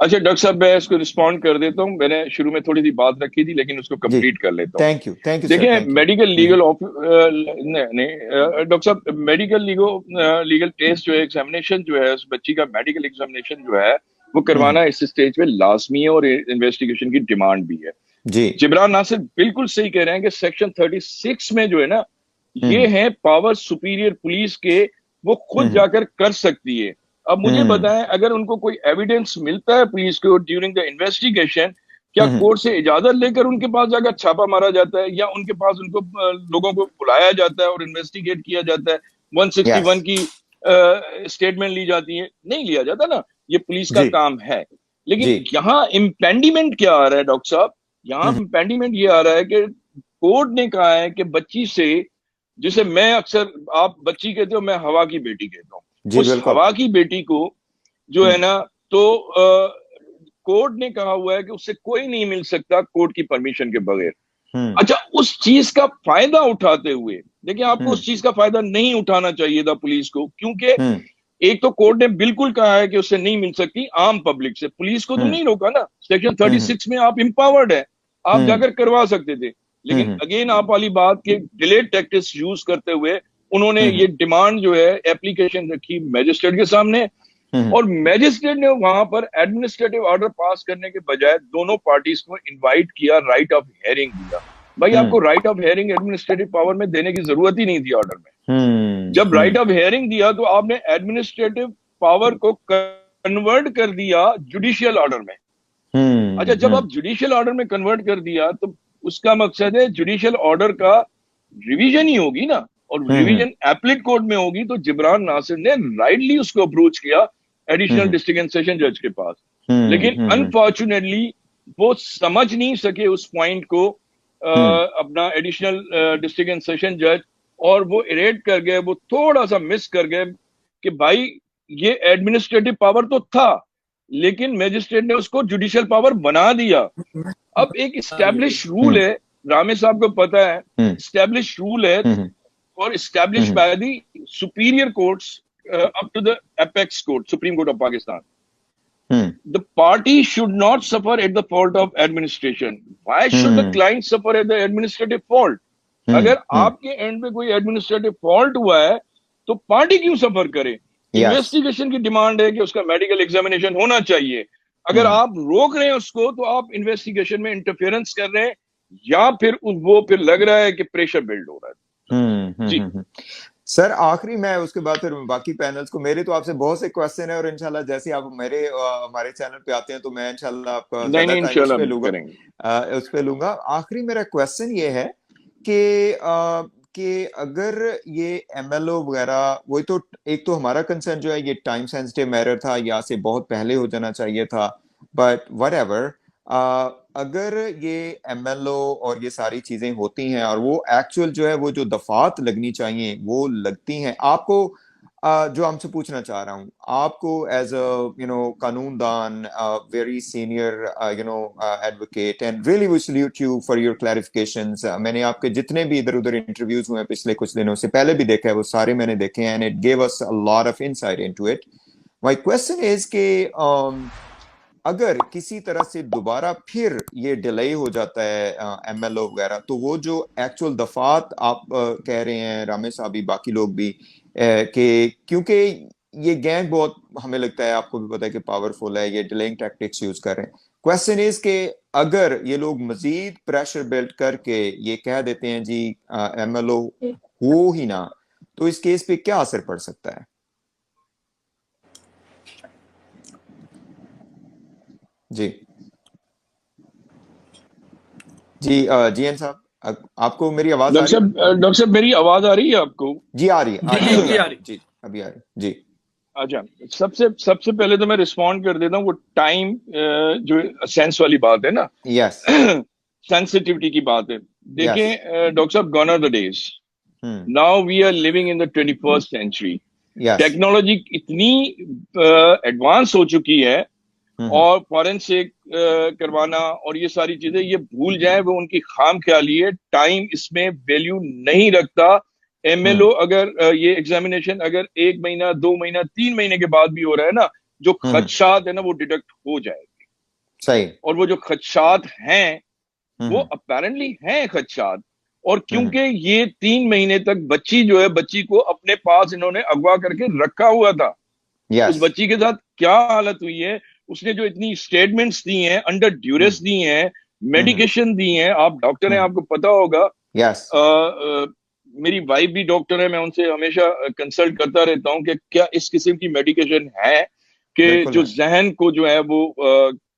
اچھا ڈاکٹر صاحب میں اس کو رسپونڈ کر دیتا ہوں. میں نے شروع میں تھوڑی سی بات رکھی تھی لیکن اس کو جی کمپلیٹ کر لیتا ہوں. تھینک یو سر دیکھیں thank you. Medical legal doctor صاحب میڈیکل لیگل ٹیسٹ جو ہے ایگزامینیشن جو ہے اس بچی کا میڈیکل ایگزامینیشن جو ہے وہ کروانا اس اسٹیج پہ لازمی ہے اور انویسٹیگیشن کی ڈیمانڈ بھی ہے. جی جبران ناصر بالکل صحیح کہہ رہے ہیں کہ سیکشن 36 میں جو ہے نا یہ ہیں پاور سپیریئر پولیس کے, وہ خود جا کر سکتی ہے. اب مجھے بتائیں اگر ان کو کوئی ایویڈنس ملتا ہے پولیس کو ڈیورنگ دا انویسٹیگیشن, کیا کورٹ سے اجازت لے کر ان کے پاس جا کر چھاپا مارا جاتا ہے یا ان کے پاس ان کو لوگوں کو بلایا جاتا ہے اور انویسٹیگیٹ کیا جاتا ہے, 161 یس کی اسٹیٹمنٹ لی جاتی ہے؟ نہیں لیا جاتا نا, یہ پولیس کا جی کام ہے. لیکن جی یہاں امپینڈیمنٹ کیا آ رہا ہے ڈاکٹر صاحب, یہاں امپینڈیمنٹ یہ آ رہا ہے کہ کورٹ نے کہا ہے کہ بچی سے, جسے میں اکثر آپ بچی کہتے ہو میں ہوا کی بیٹی کہتا ہوں, جی اس بالکل. ہوا کی بیٹی کو جو ہے نا تو کورٹ نے کہا ہوا ہے کہ اس سے کوئی نہیں مل سکتا کورٹ کی پرمیشن کے بغیر. اچھا اس چیز کا فائدہ اٹھاتے ہوئے دیکھیں آپ کو اس چیز کا فائدہ نہیں اٹھانا چاہیے تھا پولیس کو, کیونکہ ایک تو کورٹ نے بالکل کہا ہے کہ اس سے نہیں مل سکتی عام پبلک سے, پولیس کو تو نہیں روکا نا, سیکشن 36 میں آپ امپاورڈ ہے, آپ جا کر کروا سکتے تھے. لیکن اگین آپ والی بات کہ ڈیلیڈ ٹیکٹس یوز کرتے ہوئے انہوں نے یہ ڈیمانڈ جو ہے اپلیکیشن رکھی میجسٹریٹ کے سامنے, اور میجسٹریٹ نے وہاں پر ایڈمنسٹریٹو آرڈر پاس کرنے کے بجائے دونوں پارٹیز کو انوائٹ کیا, رائٹ آف ہیئرنگ دیا. بھائی آپ کو right of hearing administrative power میں دینے کی ضرورت ہی نہیں تھی آرڈر میں. جب رائٹ آف ہیئرنگ دیا تو آپ نے ایڈمنسٹریٹو پاور کو کنورٹ کر دیا جوڈیشل آرڈر میں. اچھا جب آپ جوڈیشل آرڈر میں کنورٹ کر دیا تو اس کا مقصد ہے جوڈیشل آرڈر کا ریویژن ہی ہوگی نا, اور ریویژن ایپلیٹ کورٹ میں ہوگی. تو جبران ناصر نے رائٹلی اس کو اپروچ کیا ایڈیشنل ڈسٹرکٹ اینڈ سیشن جج کے پاس, لیکن انفارچونیٹلی وہ سمجھ نہیں سکے اس پوائنٹ کو اپنا ایڈیشنل ڈسٹرکٹ اینڈ سیشن جج, اور وہ اریٹ کر گئے, وہ تھوڑا سا مس کر گئے کہ بھائی یہ ایڈمنسٹریٹو پاور تو تھا لیکن میجسٹریٹ نے اس کو جوڈیشل پاور بنا دیا. اب ایک اسٹیبلش رول ہے, رامے صاحب کو پتا ہے, اسٹیبلش رول ہے اور establish by the superior courts up to the apex court, supreme court of Pakistan. The party should not suffer at the fault of administration. Why should the client suffer at the administrative fault? اگر آپ کے and پہ کوئی administrative fault ہوا ہے تو party کیوں سفر کرے؟ انویسٹیگیشن کی ڈیمانڈ ہے کہ اس کا میڈیکل ایگزامینیشن ہونا چاہیے. اگر آپ روک رہے ہیں اس کو تو آپ انویسٹیگیشن میں انٹرفیئرنس کر رہے ہیں, یا پھر وہ پھر لگ رہا ہے کہ پریشر بلڈ ہو رہا ہے. جی سر آخری میں اس کے بعد پھر باقی پینلز کو, میرے تو آپ سے بہت سے کوسچن ہیں اور انشاءاللہ جیسے آپ ہمارے چینل پہ آتے ہیں تو میں انشاءاللہ آپ کا زیادہ ٹائم اس پہ لوں گا. آخری میرا کوسچن یہ ہے کہ اگر یہ ایم ایل او وغیرہ, وہی تو ایک تو ہمارا کنسرن جو ہے یہ ٹائم سینسٹیو میٹر تھا یا سے بہت پہلے ہو جانا چاہیے تھا, بٹ وٹ ایور, اگر یہ ایم ایل او اور یہ ساری چیزیں ہوتی ہیں اور وہ ایکچوئل جو ہے وہ جو دفعات لگنی چاہیے وہ لگتی ہیں, آپ کو جو ہم سے پوچھنا چاہ رہا ہوں, آپ کو ایز اے قانون دان, very senior advocate, and really we salute you for your clarifications. میں نے آپ کے جتنے بھی ادھر ادھر انٹرویوز ہوئے ہیں پچھلے کچھ دنوں سے, پہلے بھی دیکھا ہے, وہ سارے میں نے دیکھے ہیں, and it gave us a lot of insight into it. My question is کہ اگر کسی طرح سے دوبارہ پھر یہ ڈیلے ہو جاتا ہے ایم ایل او وغیرہ, تو وہ جو ایکچوئل دفعات آپ کہہ رہے ہیں, رامے صاحب بھی باقی لوگ بھی, کہ کیونکہ یہ گینگ بہت ہمیں لگتا ہے, آپ کو بھی پتا ہے کہ پاورفل ہے, یہ ڈیلنگ ٹیکٹکس یوز کر رہے ہیں. کوسچن از کہ اگر یہ لوگ مزید پریشر بلڈ کر کے یہ کہہ دیتے ہیں جی ایم ایل او ہو ہی نہ, تو اس کیس پہ کیا اثر پڑ سکتا ہے؟ جی جی این صاحب, آپ کو میری آواز آ رہی ہے؟ ڈاکٹر صاحب میری آواز آ رہی ہے آپ کو؟ جی آ رہی ہے, جی ابھی آ رہی ہے جی. اچھا سب سے پہلے تو میں رسپونڈ کر دیتا ہوں, وہ ٹائم جو سینس والی بات ہے نا, یس سینسٹیوٹی کی بات ہے. دیکھیں ڈاکٹر صاحب, gone are the days, now we are living in the 21st century. Technology اتنی ایڈوانس ہو چکی ہے, اور فورینسک کروانا اور یہ ساری چیزیں یہ بھول جائیں, وہ ان کی خام خیالی ہے. ٹائم اس میں ویلیو نہیں رکھتا. ایم ایل او اگر یہ ایگزامینیشن اگر 1 مہینہ 2 مہینہ 3 مہینے کے بعد بھی ہو رہا ہے نا, جو خدشات ہے نا وہ ڈیڈکٹ ہو جائے گا. صحیح. اور وہ جو خدشات ہیں وہ ہم اپیرنٹلی ہیں خدشات. اور کیونکہ یہ 3 مہینے تک بچی جو ہے بچی کو اپنے پاس انہوں نے اغوا کر کے رکھا ہوا تھا. اس یس بچی کے ساتھ کیا حالت ہوئی ہے, اس نے جو اتنی اسٹیٹمنٹس دی ہیں, انڈر ڈیوریس دی ہیں, میڈیکیشن دی ہیں. آپ ڈاکٹر ہیں, آپ کو پتا ہوگا. یس میری وائف بھی ڈاکٹر ہے, میں ان سے ہمیشہ کنسلٹ کرتا رہتا ہوں کہ کیا اس قسم کی میڈیکیشن ہے کہ بالکل جو ہے, ذہن کو جو ہے وہ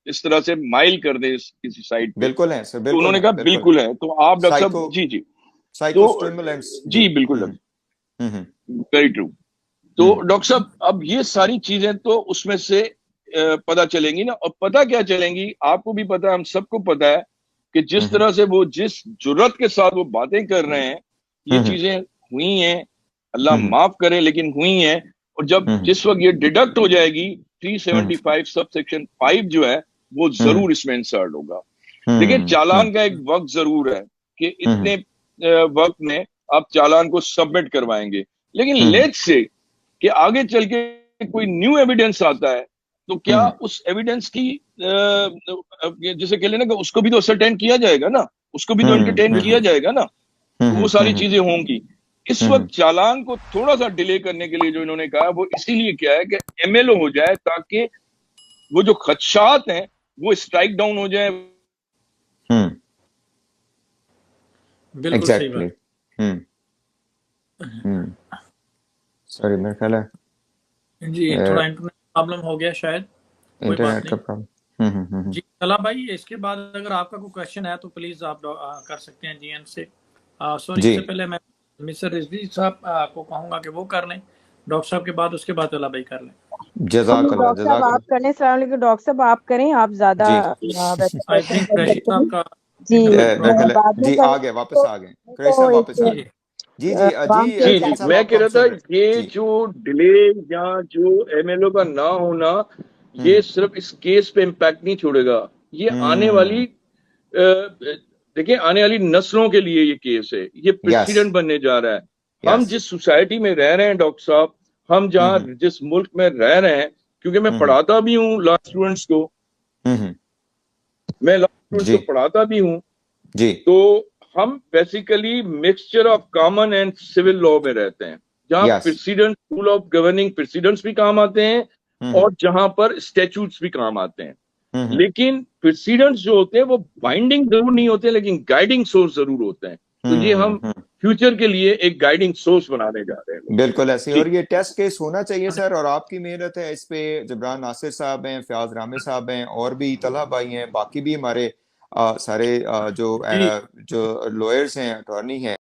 اس طرح سے مائل کر دے کسی سائڈ پہ. بالکل ہے سر, تو انہوں بالکل نے ہے, کہا بالکل. بالکل ہے. تو آپ ڈاکٹر صاحب, سائیکو جی جی, سائیکو تو اسٹیمولینٹس, جی جی. بالکل, ہم ویری ٹرو. تو ڈاکٹر صاحب اب یہ ساری چیزیں تو اس میں سے پتہ چلیں گی نا. اور پتہ کیا چلیں گی, آپ کو بھی پتہ ہے, ہم سب کو پتہ ہے کہ جس طرح سے وہ جس جرات کے ساتھ وہ باتیں کر رہے ہیں, یہ چیزیں ہوئی ہیں, اللہ معاف کرے لیکن ہوئی ہیں. اور جب جس وقت یہ ڈیڈکٹ ہو جائے گی 375 سب سیکشن 5 جو ہے وہ ضرور اس میں انسرٹ ہوگا. دیکھیں چالان کا ایک وقت ضرور ہے کہ اتنے وقت میں آپ چالان کو سبمٹ کروائیں گے, لیکن لیٹ سے کہ آگے چل کے کوئی نیو ایویڈنس آتا ہے تو کیا اس ایویڈنس کی جسے کہہ لینا کہ اس کو بھی تو اسرٹین کیا جائے گا نا, اس کو بھی تو انٹرٹین کیا جائے گا نا. تو وہ ساری چیزیں ہوں گی. اس وقت چالان کو تھوڑا سا ڈیلے کرنے کے لیے جو انہوں نے کہا وہ اسی لیے کیا ہے کہ ایم ایل او ہو جائے تاکہ وہ جو خدشات ہیں وہ اسٹرائک ڈاؤن ہو جائے. بالکل صحیح بات. سوری میرا خیال ہے جی تھوڑا انٹرنیٹ پرابلم ہو گیا شاید, کوئی بات انٹرنیٹ کا نہیں. پرابلم. جی طلحہ بھائی, اس کے بعد اگر آپ کا کوئی کوشچن ہے تو پلیز آپ کر سکتے ہیں جی این سے. سوری, اس سے پہلے میں مسٹر رضوی صاحب کو کہوں گا کہ وہ کر لیں ڈاکٹر صاحب کے بعد, اس کے بعد طلحہ بھائی کر لیں. جزاک اللہ, ڈاکٹر صاحب آپ کریں. السلام علیکم ڈاکٹر صاحب, آپ کریں, آپ زیادہ آئی تھنک کریشی صاحب کا جی بعد میں آ گئے, واپس آ گئے کریش صاحب, واپس آ گئے. جی جی جی جی, میں کہہ رہا تھا یہ جو ڈیلے یا جو ایم ایل او کا نہ ہونا یہ صرف اس کیس پہ امپیکٹ نہیں چھوڑے گا, یہ آنے والی دیکھیں آنے والی نسلوں کے لیے یہ کیس ہے, یہ پریسیڈنٹ بننے جا رہا ہے. ہم جس سوسائٹی میں رہ رہے ہیں ڈاکٹر صاحب, ہم جہاں جس ملک میں رہ رہے ہیں, کیونکہ میں پڑھاتا بھی ہوں لا اسٹوڈنٹس کو, میں لا اسٹوڈنٹس کو پڑھاتا بھی ہوں, تو ہم basically mixture of common and civil law میں رہتے ہیں, جہاں precedent rule of governing precedents بھی کام آتے ہیں اور جہاں پر اسٹیچوٹس بھی کام آتے ہیں. لیکن پریسیڈنٹس جو ہوتے ہیں وہ بائنڈنگ ضرور نہیں ہوتے لیکن گائیڈنگ سورس ضرور ہوتے ہیں. تو یہ ہم فیوچر کے لیے ایک گائیڈنگ سورس بنانے جا رہے ہیں. بالکل ایسے, اور یہ ٹیسٹ کیس ہونا چاہیے سر, اور آپ کی محنت ہے اس پہ. جبران ناصر صاحب ہیں, فیاض رامے صاحب ہیں, اور بھی طلحہ بھائی ہیں, باقی بھی ہمارے سارے جو لوئرز ہیں, اٹارنی ہیں,